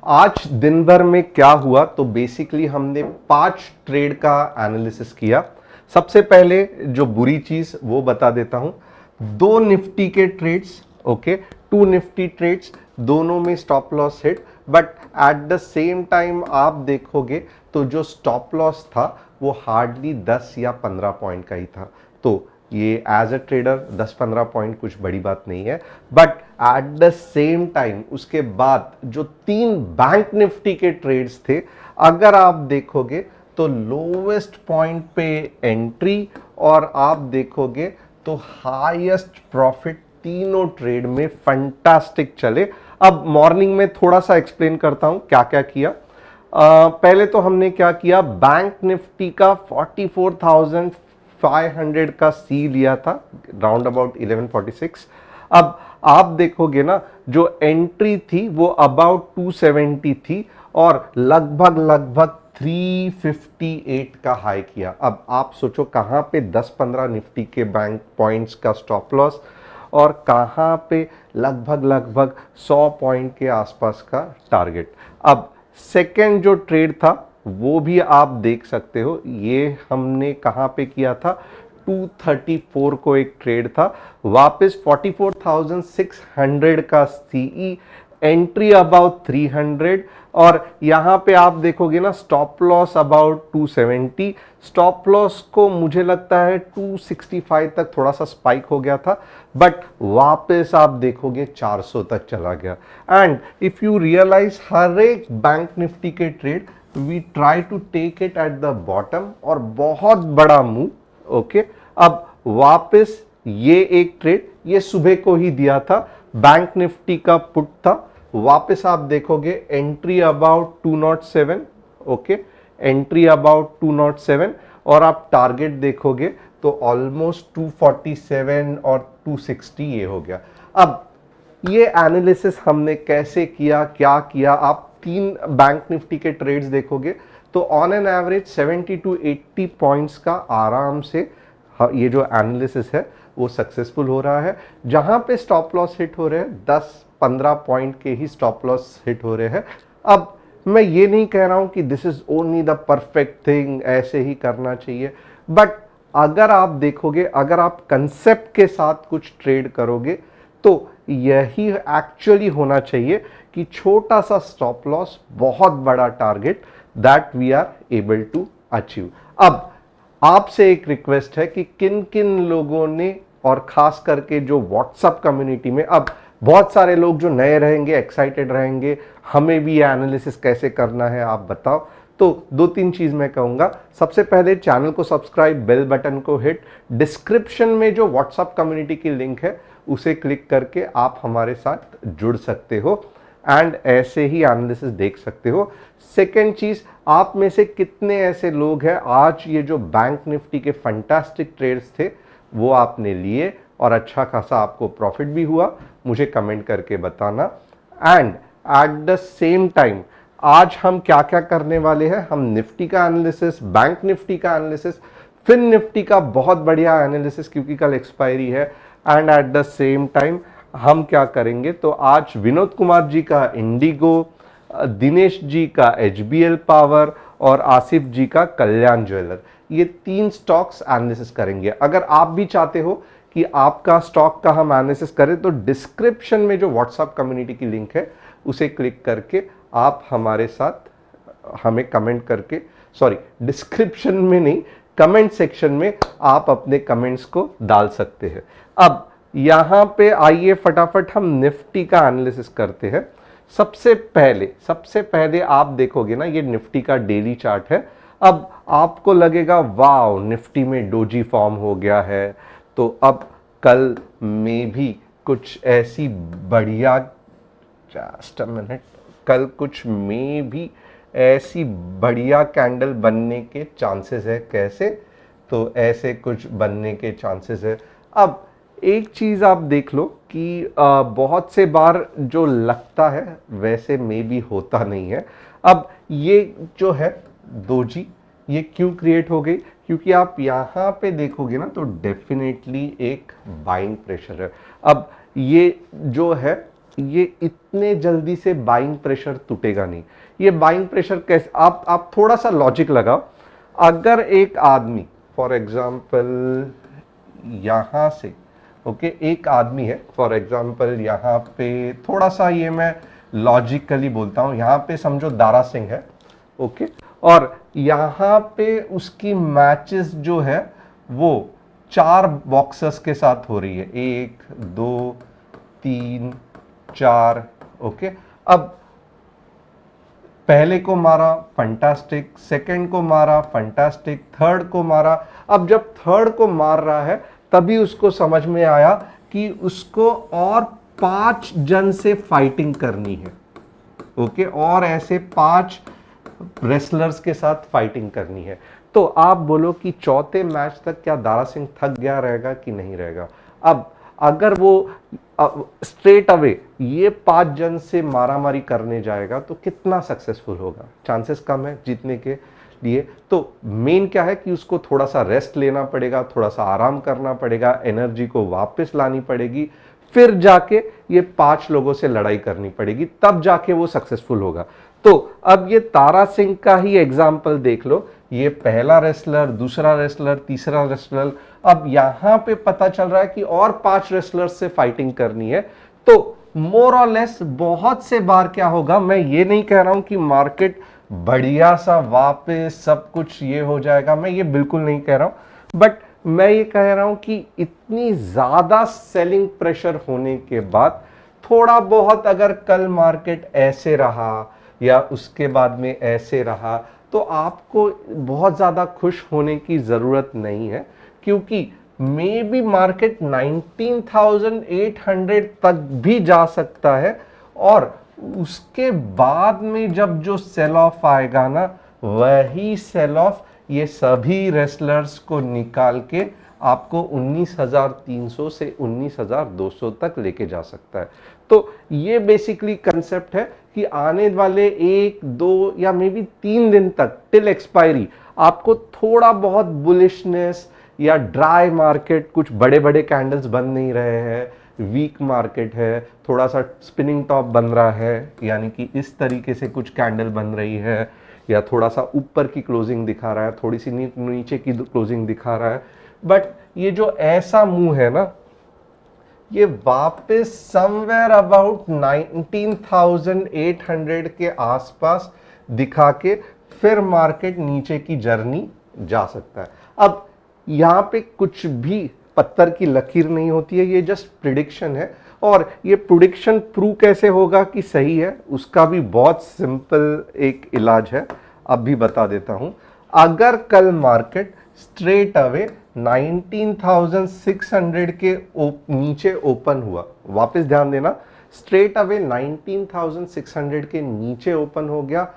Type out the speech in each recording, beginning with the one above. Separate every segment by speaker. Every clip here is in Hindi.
Speaker 1: आज दिन भर में क्या हुआ, तो बेसिकली हमने 5 ट्रेड का एनालिसिस किया। सबसे पहले जो बुरी चीज वो बता देता हूं, 2 निफ्टी के ट्रेड्स, ओके, 2 निफ्टी ट्रेड्स, दोनों में stop loss hit, but at the same time आप देखोगे तो जो स्टॉप लॉस था वो हार्डली 10 या 15 पॉइंट का ही था। तो ये एज अ ट्रेडर 10-15 पॉइंट कुछ बड़ी बात नहीं है, but at the same time उसके बाद जो 3 बैंक निफ्टी के ट्रेड्स थे, अगर आप देखोगे तो लोवेस्ट पॉइंट पे एंट्री और आप देखोगे तो हाईएस्ट प्रॉफिट तीनों ट्रेड में फंटास्टिक चले। अब मॉर्निंग में थोड़ा सा एक्सप्लेन करता हूं क्या क्या किया। पहले तो हमने क्या किया, बैंक निफ्टी का 44,500 का सी लिया था, राउंड अबाउट 1146। अब आप देखोगे ना, जो एंट्री थी वो अबाउट 270 थी और लगभग लगभग 358 का हाई किया। अब आप सोचो कहां पे 10-15 निफ्टी के बैंक पॉइंट्स का स्टॉप लॉस और कहां पे लगभग लगभग 100 पॉइंट के आसपास का टारगेट। अब सेकेंड जो ट्रेड था वो भी आप देख सकते हो, ये हमने कहां पे किया था, 234 को एक ट्रेड था, वापस 44,600 का सीई, एंट्री अबाउट 300 और यहां पे आप देखोगे ना stop loss about 270। Stop loss को मुझे लगता है 265 तक थोड़ा सा स्पाइक हो गया था, बट वापस आप देखोगे 400 तक चला गया। एंड इफ यू रियलाइज हर एक बैंक निफ्टी के trade we try to take it at the bottom और बहुत बड़ा मूव, ओके। अब वापस ये एक ट्रेड ये सुबह को ही दिया था, बैंक निफ्टी का पुट था, वापस आप देखोगे entry about 207, okay, entry about 207 और आप टारगेट देखोगे तो ऑलमोस्ट 247 और 260 ये हो गया। अब ये एनालिसिस हमने कैसे किया, क्या किया, आप 3 बैंक निफ्टी के ट्रेड्स देखोगे तो on an average 70 to 80 points का आराम से ये जो एनालिसिस है वो सक्सेसफुल हो रहा है। जहां पे स्टॉप लॉस हिट हो रहे हैं 10-15 पॉइंट के ही स्टॉप लॉस हिट हो रहे हैं। अब मैं ये नहीं कह रहा हूं कि this is only the perfect thing, ऐसे ही करना चाहिए, बट अगर आप देखोगे, अगर आप कंसेप्ट के साथ कुछ ट्रेड करोगे तो यही एक्चुअली होना चाहिए कि छोटा सा स्टॉप लॉस, बहुत बड़ा target, that we are able to achieve. अब आपसे एक रिक्वेस्ट है कि किन किन लोगों ने, और खास करके जो व्हाट्सएप कम्युनिटी में, अब बहुत सारे लोग जो नए रहेंगे, एक्साइटेड रहेंगे, हमें भी ये एनालिसिस कैसे करना है आप बताओ। तो 2-3 चीज मैं कहूंगा। सबसे पहले चैनल को सब्सक्राइब, बेल बटन को हिट, डिस्क्रिप्शन में जो व्हाट्सएप कम्युनिटी की लिंक है उसे क्लिक करके आप हमारे साथ जुड़ सकते हो एंड ऐसे ही एनालिसिस देख सकते हो। सेकेंड चीज, आप में से कितने ऐसे लोग हैं आज ये जो बैंक निफ्टी के फंटास्टिक ट्रेड्स थे वो आपने लिए और अच्छा खासा आपको प्रॉफिट भी हुआ, मुझे कमेंट करके बताना। And at the same time आज हम क्या क्या करने वाले हैं, हम निफ्टी का एनालिसिस, बैंक निफ्टी का एनालिसिस, फिन निफ्टी का बहुत बढ़िया एनालिसिस क्योंकि कल एक्सपायरी है, and at the same time हम क्या करेंगे, तो आज विनोद कुमार जी का इंडिगो, दिनेश जी का एचबीएल पावर और आसिफ जी का कल्याण ज्वेलर, ये 3 स्टॉक्स एनालिसिस करेंगे। अगर आप भी चाहते हो कि आपका स्टॉक का हम एनालिसिस करें तो डिस्क्रिप्शन में जो व्हाट्सएप कम्युनिटी की लिंक है उसे क्लिक करके आप हमारे साथ हमें कमेंट करके, सॉरी डिस्क्रिप्शन में नहीं, कमेंट सेक्शन में आप अपने कमेंट्स को डाल सकते हैं। अब यहां पे आइए फटाफट हम निफ्टी का एनालिसिस करते हैं। सबसे पहले आप देखोगे ना, ये निफ्टी का डेली चार्ट है। अब आपको लगेगा वाव निफ्टी में डोजी फॉर्म हो गया है, तो अब कल में भी कुछ ऐसी बढ़िया, जस्ट अ मिनट, कल कुछ में भी ऐसी बढ़िया कैंडल बनने के चांसेस है। कैसे, तो ऐसे कुछ बनने के चांसेस है। अब एक चीज आप देख लो कि बहुत से बार जो लगता है वैसे में भी होता नहीं है। अब ये जो है दोजी, ये क्यों क्रिएट हो गई, क्योंकि आप यहां पे देखोगे ना तो डेफिनेटली एक बाइंग प्रेशर है। अब ये जो है ये इतने जल्दी से बाइंग प्रेशर टूटेगा नहीं। ये बाइंग प्रेशर कैसे, आप थोड़ा सा लॉजिक लगाओ। अगर एक आदमी फॉर एग्जांपल यहां से, ओके, एक आदमी है फॉर एग्जांपल यहाँ पे, थोड़ा सा ये मैं लॉजिकली बोलता हूँ, यहाँ पे समझो दारा सिंह है, ओके, और यहाँ पे उसकी मैचेस जो है वो 4 बॉक्सर्स के साथ हो रही है, 1 2 3 4, ओके। अब पहले को मारा फंटास्टिक, सेकंड को मारा फंटास्टिक, थर्ड को मारा। अब जब थर्ड को मार रहा है तभी उसको समझ में आया कि उसको और 5 जन से फाइटिंग करनी है, ओके, और ऐसे 5 रेसलर्स के साथ फाइटिंग करनी है। तो आप बोलो कि चौथे मैच तक क्या दारा सिंह थक गया रहेगा कि नहीं रहेगा? अब अगर वो स्ट्रेट अवे ये 5 जन से मारामारी करने जाएगा तो कितना सक्सेसफुल होगा? चांसेस कम है जीतने के लिए। तो मेन क्या है कि उसको थोड़ा सा रेस्ट लेना पड़ेगा, थोड़ा सा आराम करना पड़ेगा, एनर्जी को वापस लानी पड़ेगी, फिर जाके ये 5 लोगों से लड़ाई करनी पड़ेगी, तब जाके वो सक्सेसफुल होगा। तो अब ये तारा सिंह का ही एग्जाम्पल देख लो, ये पहला रेसलर, दूसरा रेसलर, तीसरा रेसलर, अब यहां पे पता चल रहा है कि और 5 रेसलर्स से फाइटिंग करनी है। तो मोर और लेस बहुत से बार क्या होगा, मैं ये नहीं कह रहा हूं कि मार्केट बढ़िया सा वापस सब कुछ ये हो जाएगा, मैं ये बिल्कुल नहीं कह रहा हूं, बट मैं ये कह रहा हूं कि इतनी ज्यादा सेलिंग प्रेशर होने के बाद थोड़ा बहुत अगर कल मार्केट ऐसे रहा या उसके बाद में ऐसे रहा तो आपको बहुत ज़्यादा खुश होने की ज़रूरत नहीं है, क्योंकि मे बी मार्केट 19,800 तक भी जा सकता है, और उसके बाद में जब जो सेल ऑफ आएगा ना, वही सेल ऑफ ये सभी रेसलर्स को निकाल के आपको 19,300 से 19,200 तक लेके जा सकता है। तो ये बेसिकली कंसेप्ट है कि आने वाले 1 2 या मे बी 3 दिन तक टिल एक्सपायरी आपको थोड़ा बहुत बुलिशनेस या ड्राई मार्केट, कुछ बड़े बड़े कैंडल्स बन नहीं रहे हैं, वीक मार्केट है, थोड़ा सा स्पिनिंग टॉप बन रहा है, यानी कि इस तरीके से कुछ कैंडल बन रही है, या थोड़ा सा ऊपर की क्लोजिंग दिखा रहा है, थोड़ी सी नीचे की क्लोजिंग दिखा रहा है, बट ये जो ऐसा मुंह है ना, ये वापस समवेयर अबाउट 19,800 के आसपास दिखा के फिर मार्केट नीचे की जर्नी जा सकता है। अब यहां पे कुछ भी पत्थर की लकीर नहीं होती है, ये जस्ट प्रिडिक्शन है, और ये प्रिडिक्शन प्रूव कैसे होगा कि सही है, उसका भी बहुत सिंपल एक इलाज है, अब भी बता देता हूं। अगर कल मार्केट स्ट्रेट अवे 19,600 के नीचे ओपन हुआ, वापस ध्यान देना, स्ट्रेट अवे 19,600 के नीचे ओपन हो गया,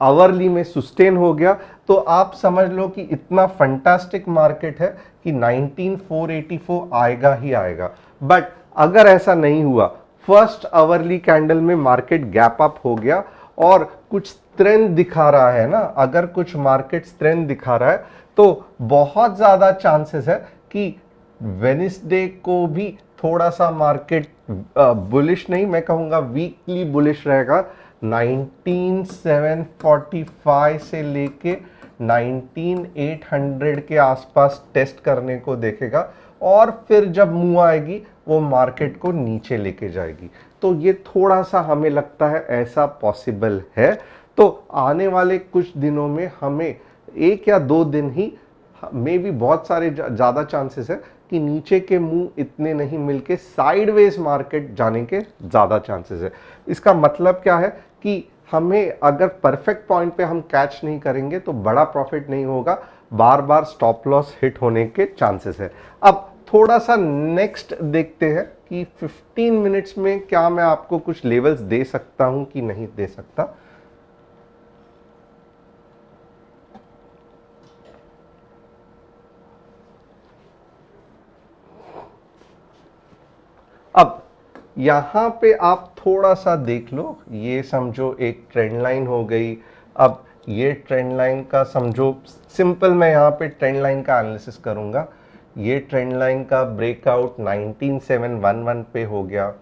Speaker 1: आवरली में सुस्टेन हो गया, तो आप समझ लो कि इतना फंटास्टिक मार्केट है कि 19,484 आएगा ही आएगा। बट अगर ऐसा नहीं हुआ, फर्स्ट आवरली कैंडल में मार्केट गैप अप हो गया और कुछ स्ट्रेंथ दिखा रहा है ना, अगर कुछ मार्केट स्ट्रेंथ दिखा रहा है तो बहुत ज्यादा चांसेस है कि वेडनेसडे को भी थोड़ा सा मार्केट बुलिश नहीं, मैं कहूंगा वीकली बुलिश रहेगा, 19,745 से लेके 19,800 के आसपास टेस्ट करने को देखेगा, और फिर जब मुंह आएगी वो मार्केट को नीचे लेके जाएगी। तो ये थोड़ा सा हमें लगता है ऐसा पॉसिबल है। तो आने वाले कुछ दिनों में हमें 1 या 2 दिन ही, मे भी बहुत सारे ज़्यादा चांसेस है कि नीचे के मुंह इतने नहीं मिलके साइडवेज मार्केट जाने के ज़्यादा चांसेस है। इसका मतलब क्या है कि हमें अगर परफेक्ट पॉइंट पे हम कैच नहीं करेंगे तो बड़ा प्रॉफिट नहीं होगा, बार बार स्टॉप लॉस हिट होने के चांसेस है। अब थोड़ा सा नेक्स्ट देखते हैं कि 15 मिनट्स में क्या मैं आपको कुछ लेवल्स दे सकता हूं कि नहीं दे सकता। अब यहां पे आप थोड़ा सा देख लो, ये समझो एक ट्रेंड लाइन हो गई। अब ये ट्रेंड लाइन का समझो सिंपल, मैं यहां पे ट्रेंड लाइन का एनालिसिस करूंगा। ये ट्रेंड लाइन का ब्रेकआउट 19,711 पे हो गया,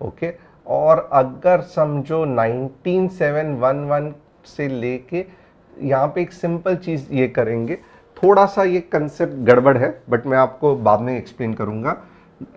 Speaker 1: ओके, और अगर समझो 19711 से लेके यहाँ पे एक सिंपल चीज़ ये करेंगे, थोड़ा सा ये कंसेप्ट गड़बड़ है बट मैं आपको बाद में एक्सप्लेन करूँगा।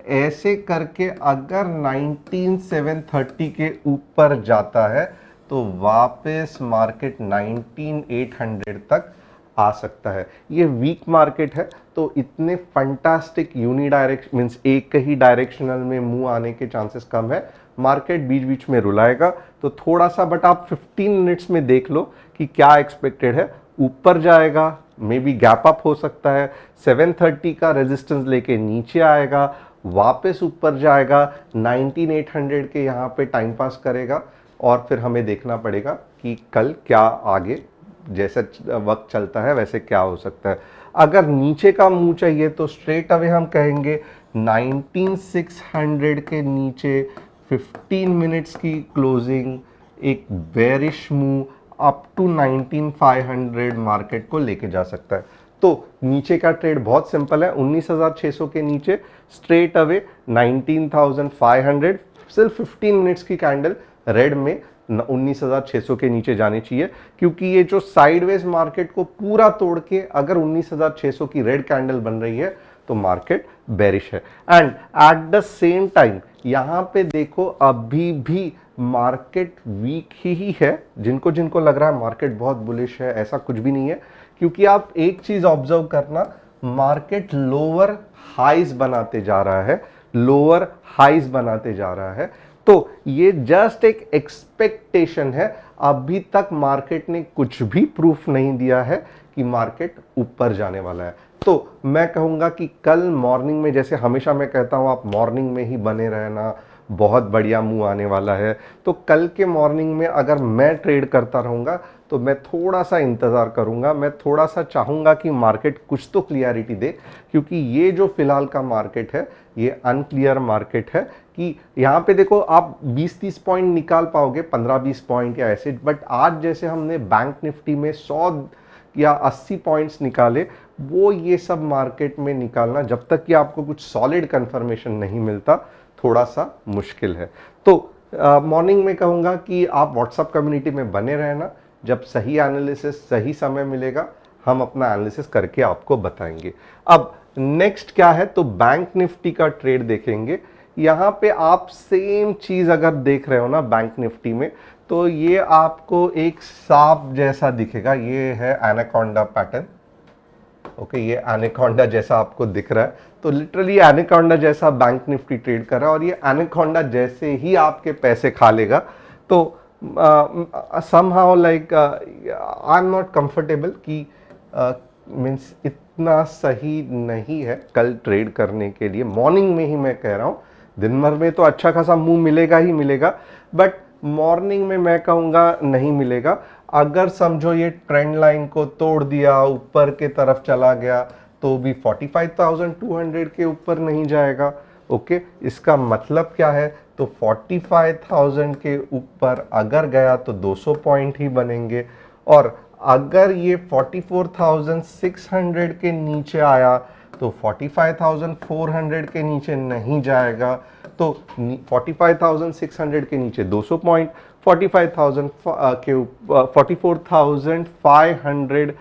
Speaker 1: ऐसे करके अगर 19730 के ऊपर जाता है तो वापस मार्केट 19800 तक आ सकता है। ये वीक मार्केट है तो इतने फंटास्टिक यूनी डायरेक्शन मीन्स एक ही डायरेक्शनल में मूव आने के चांसेस कम है। मार्केट बीच बीच में रुलाएगा तो थोड़ा सा, बट आप 15 मिनट्स में देख लो कि क्या एक्सपेक्टेड है। ऊपर जाएगा, मे बी गैप अप हो सकता है, 730 का रेजिस्टेंस लेके नीचे आएगा, वापस ऊपर जाएगा, 19800 के यहाँ पे टाइम पास करेगा और फिर हमें देखना पड़ेगा कि कल क्या आगे जैसे वक्त चलता है वैसे क्या हो सकता है। अगर नीचे का मूव चाहिए तो स्ट्रेट अवे हम कहेंगे 19600 के नीचे 15 मिनट्स की क्लोजिंग एक bearish move up to 19500 market को लेके जा सकता है। तो नीचे का ट्रेड बहुत सिंपल है, 19600 के नीचे स्ट्रेट अवे 19500, सिर्फ 15 मिनट्स की कैंडल रेड में 19600 के नीचे जानी चाहिए, क्योंकि ये जो साइडवेज मार्केट को पूरा तोड़ के अगर 19600 की रेड कैंडल बन रही है तो मार्केट बेरिश है। And at the same time यहां पे देखो अभी भी मार्केट वीक ही है। जिनको जिनको लग रहा है मार्केट बहुत बुलिश है, ऐसा कुछ भी नहीं है, क्योंकि आप एक चीज ऑब्जर्व करना, मार्केट लोअर हाइज बनाते जा रहा है, लोअर हाइज बनाते जा रहा है। तो ये जस्ट एक एक्सपेक्टेशन है, अभी तक मार्केट ने कुछ भी प्रूफ नहीं दिया है कि मार्केट ऊपर जाने वाला है। तो मैं कहूंगा कि कल मॉर्निंग में, जैसे हमेशा मैं कहता हूं आप मॉर्निंग में ही बने रहना, बहुत बढ़िया मूव आने वाला है। तो कल के मॉर्निंग में अगर मैं ट्रेड करता रहूंगा तो मैं थोड़ा सा इंतज़ार करूंगा, मैं थोड़ा सा चाहूंगा कि मार्केट कुछ तो क्लियरिटी दे, क्योंकि ये जो फिलहाल का मार्केट है ये अनक्लियर मार्केट है। कि यहाँ पे देखो आप 20-30 पॉइंट निकाल पाओगे, 15-20 पॉइंट या ऐसे, बट आज जैसे हमने बैंक निफ्टी में 100 या 80 पॉइंट्स निकाले, वो ये सब मार्केट में निकालना जब तक कि आपको कुछ सॉलिड कंफर्मेशन नहीं मिलता थोड़ा सा मुश्किल है। तो मॉर्निंग में कहूँगा कि आप व्हाट्सएप कम्युनिटी में बने रहना, जब सही एनालिसिस सही समय मिलेगा हम अपना एनालिसिस करके आपको बताएंगे। अब नेक्स्ट क्या है, तो बैंक निफ्टी का ट्रेड देखेंगे। यहाँ पे आप सेम चीज़ अगर देख रहे हो ना बैंक निफ्टी में, तो ये आपको एक सांप जैसा दिखेगा, ये है एनाकोंडा पैटर्न। ओके, ये एनाकोंडा जैसा आपको दिख रहा है, तो लिटरली एनाकोंडा जैसा बैंक निफ्टी ट्रेड कर रहा है और ये एनाकोंडा जैसे ही आपके पैसे खा लेगा। तो somehow like I am not comfortable कि मीन्स इतना सही नहीं है कल ट्रेड करने के लिए। मॉर्निंग में ही मैं कह रहा हूँ, दिन भर में तो अच्छा खासा मूव मिलेगा ही मिलेगा, बट मॉर्निंग में मैं कहूँगा नहीं मिलेगा। अगर समझो ये ट्रेंड लाइन को तोड़ दिया, ऊपर के तरफ चला गया, तो भी 45,200 के ऊपर नहीं जाएगा। ओके, इसका मतलब क्या है, तो 45,000 के ऊपर अगर गया तो 200 पॉइंट ही बनेंगे, और अगर ये 44,600 के नीचे आया तो 45,400 के नीचे नहीं जाएगा। तो 45,600 के नीचे 200 पॉइंट, 45,000 के 44,500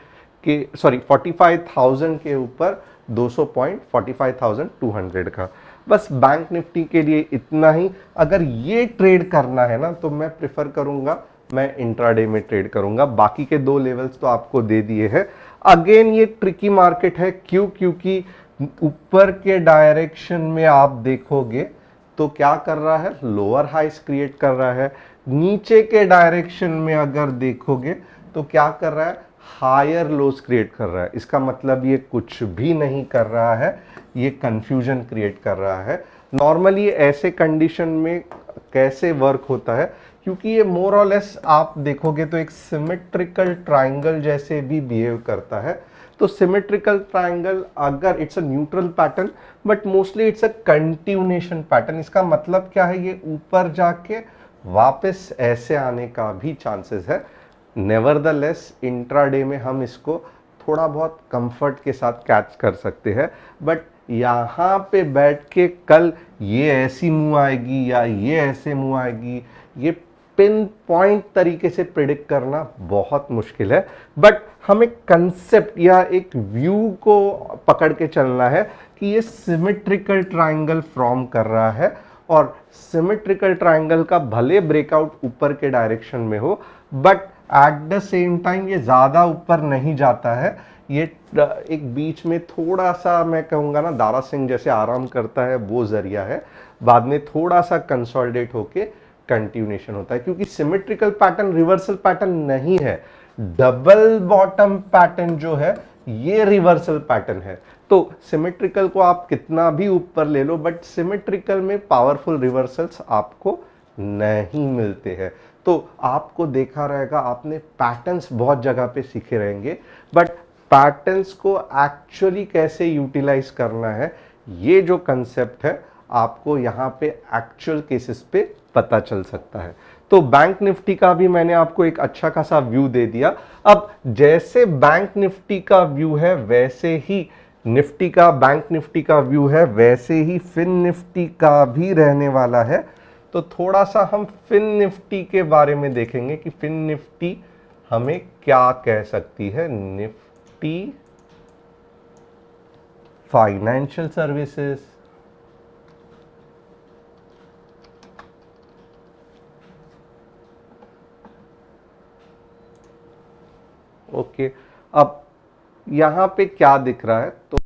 Speaker 1: के 45,000 के ऊपर 200 पॉइंट 45,200 का। बस बैंक निफ्टी के लिए इतना ही। अगर ये ट्रेड करना है ना तो मैं प्रेफर करूंगा, मैं इंट्राडे में ट्रेड करूंगा। बाकी के दो लेवल्स तो आपको दे दिए हैं। अगेन ये ट्रिकी मार्केट है, क्योंकि ऊपर के डायरेक्शन में आप देखोगे तो क्या कर रहा है, लोअर हाइस क्रिएट कर रहा है। नीचे के डायरेक्शन में अगर देखोगे तो क्या कर रहा है, हायर लोस क्रिएट कर रहा है। इसका मतलब ये कुछ भी नहीं कर रहा है, ये कंफ्यूजन क्रिएट कर रहा है। नॉर्मली ऐसे कंडीशन में कैसे वर्क होता है, क्योंकि ये मोर और लेस आप देखोगे तो एक सिमेट्रिकल ट्राइंगल जैसे भी बिहेव करता है। तो सिमेट्रिकल ट्राइंगल अगर it's a neutral pattern, but mostly it's a continuation pattern. इसका मतलब क्या है, ये ऊपर जाके वापस ऐसे आने का भी चांसेस है। नेवरदलेस इंट्राडे में हम इसको थोड़ा बहुत कंफर्ट के साथ कैच कर सकते हैं, बट यहाँ पे बैठ के कल ये ऐसी मूव आएगी या ये ऐसे मूव आएगी, ये पिन पॉइंट तरीके से प्रिडिक्ट करना बहुत मुश्किल है। बट हमें कंसेप्ट या एक व्यू को पकड़ के चलना है कि ये सिमेट्रिकल ट्रायंगल फॉर्म कर रहा है, और सिमेट्रिकल ट्रायंगल का भले ब्रेकआउट ऊपर के डायरेक्शन में हो, but at the same time ये ज़्यादा ऊपर नहीं जाता है। ये एक बीच में थोड़ा सा, मैं कहूँगा ना, दारा सिंह जैसे आराम करता है, वो जरिया है। बाद में थोड़ा सा कंसोलिडेट होके कंटिन्यूएशन होता है, क्योंकि सिमेट्रिकल पैटर्न रिवर्सल पैटर्न नहीं है। डबल बॉटम पैटर्न जो है ये रिवर्सल पैटर्न है। तो सिमेट्रिकल को आप कितना भी ऊपर ले लो, बट सिमेट्रिकल में पावरफुल रिवर्सल्स आपको नहीं मिलते हैं। तो आपको देखा रहेगा, आपने पैटर्न्स बहुत जगह पे सीखे रहेंगे, बट पैटर्न्स को एक्चुअली कैसे यूटिलाइज करना है, ये जो कंसेप्ट है आपको यहाँ पे एक्चुअल केसेस पे पता चल सकता है। तो बैंक निफ्टी का भी मैंने आपको एक अच्छा खासा व्यू दे दिया। अब जैसे बैंक निफ्टी का व्यू है वैसे ही निफ्टी का, बैंक निफ्टी का व्यू है वैसे ही फिन निफ्टी का भी रहने वाला है। तो थोड़ा सा हम फिन निफ्टी के बारे में देखेंगे कि फिन निफ्टी हमें क्या कह सकती है। Nifty financial services, okay. अब यहां पे क्या दिख रहा है, तो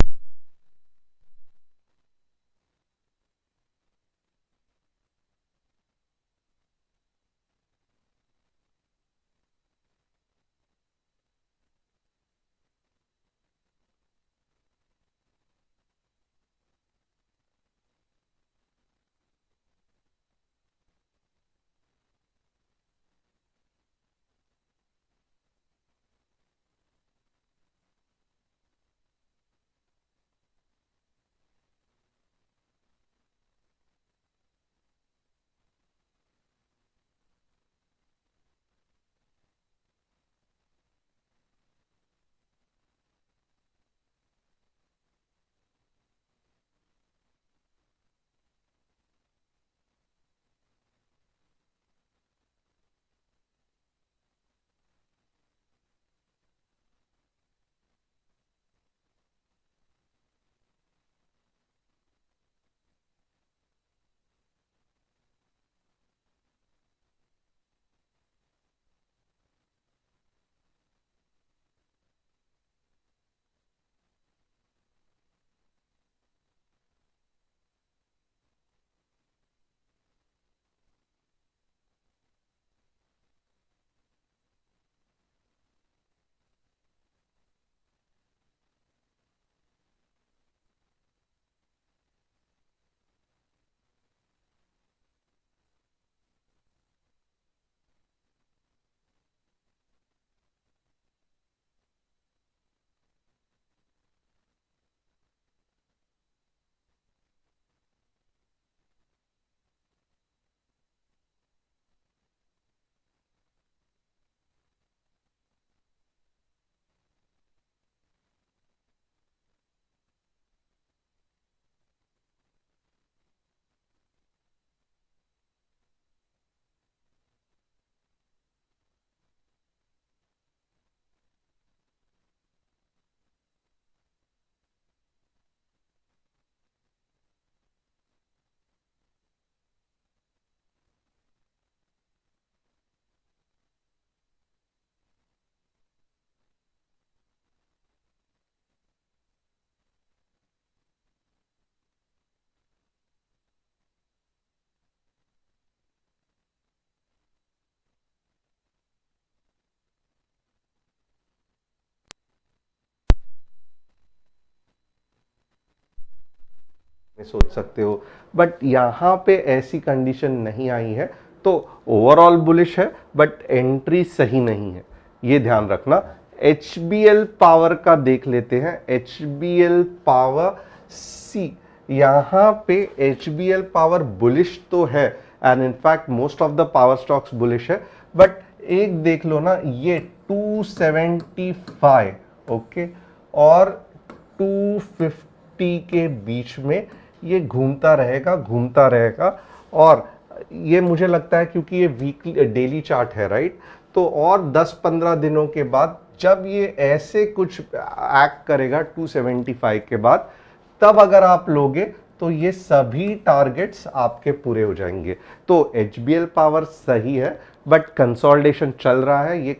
Speaker 1: सोच सकते हो, बट यहाँ पे ऐसी कंडीशन नहीं आई है। तो ओवरऑल बुलिश है, बट एंट्री सही नहीं है, ये ध्यान रखना। HBL पावर का देख लेते हैं। HBL पावर सी, यहाँ पे HBL पावर बुलिश तो है, and in fact most of the power stocks bullish है, बट एक देख लो ना, ये 275, ओके, और 250 250 के बीच में ये घूमता रहेगा। और ये मुझे लगता है क्योंकि ये वीकली डेली चार्ट है, राइट, तो और 10-15 दिनों के बाद जब ये ऐसे कुछ एक्ट करेगा 275 के बाद, तब अगर आप लोगे तो ये सभी टारगेट्स आपके पूरे हो जाएंगे। तो एचबीएल पावर सही है, बट कंसोलिडेशन चल रहा है, ये